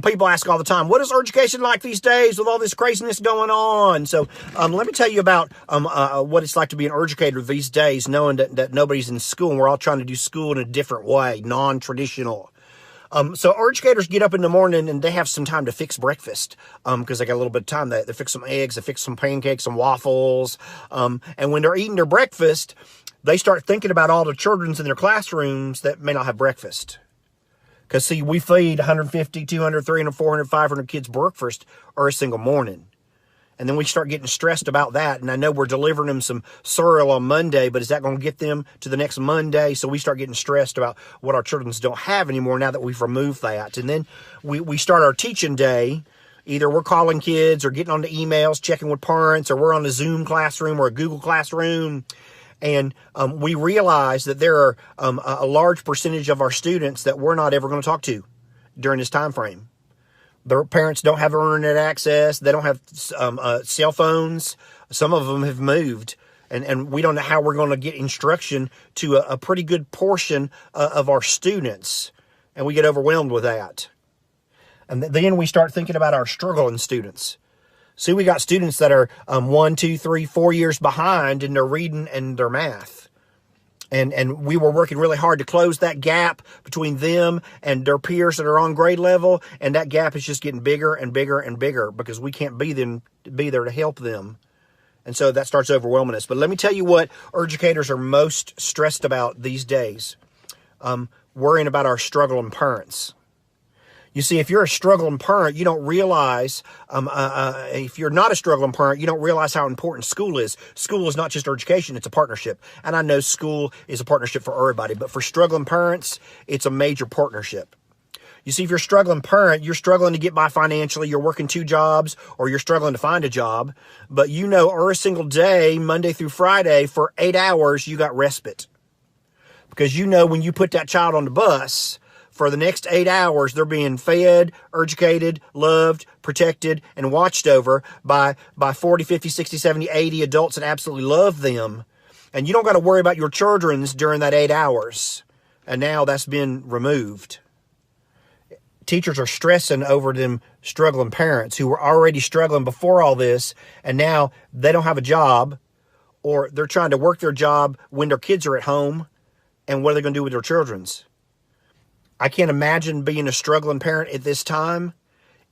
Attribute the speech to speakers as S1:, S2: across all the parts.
S1: People ask all the time, what is education like these days with all this craziness going on? So let me tell you about what it's like to be an educator these days, knowing that nobody's in school and we're all trying to do school in a different way, non-traditional. So educators get up in the morning and they have some time to fix breakfast, because they got a little bit of time. They fix some eggs, they fix some pancakes, some waffles. And when they're eating their breakfast, they start thinking about all the children in their classrooms that may not have breakfast. Because, see, we feed 150, 200, 300, 400, 500 kids breakfast every single morning. And then we start getting stressed about that. And I know we're delivering them some cereal on Monday, but is that going to get them to the next Monday? So we start getting stressed about what our children don't have anymore now that we've removed that. And then we start our teaching day. Either we're calling kids or getting on the emails, checking with parents, or we're on a Zoom classroom or a Google Classroom. And we realize that there are a large percentage of our students that we're not ever going to talk to during this time frame. Their parents don't have internet access. They don't have cell phones. Some of them have moved. And we don't know how we're going to get instruction to a pretty good portion of our students. And we get overwhelmed with that. And then we start thinking about our struggling students. See, we got students that are 1, 2, 3, 4 years behind in their reading and their math. And we were working really hard to close that gap between them and their peers that are on grade level. And that gap is just getting bigger and bigger and bigger because we can't be there to help them. And so that starts overwhelming us. But let me tell you what educators are most stressed about these days. Worrying about our struggling parents. You see, if you're a struggling parent, you don't realize, if you're not a struggling parent, you don't realize how important school is. School is not just education, it's a partnership. And I know school is a partnership for everybody, but for struggling parents, it's a major partnership. You see, if you're a struggling parent, you're struggling to get by financially, you're working 2 jobs, or you're struggling to find a job, but you know every single day, Monday through Friday, for 8 hours, you got respite. Because you know when you put that child on the bus, for the next 8 hours, they're being fed, educated, loved, protected, and watched over by 40, 50, 60, 70, 80 adults that absolutely love them. And you don't got to worry about your children during that 8 hours. And now that's been removed. Teachers are stressing over them struggling parents who were already struggling before all this, and now they don't have a job, or they're trying to work their job when their kids are at home, and what are they going to do with their children's? I can't imagine being a struggling parent at this time.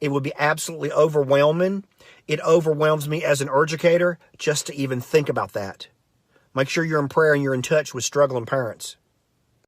S1: It would be absolutely overwhelming. It overwhelms me as an educator just to even think about that. Make sure you're in prayer and you're in touch with struggling parents.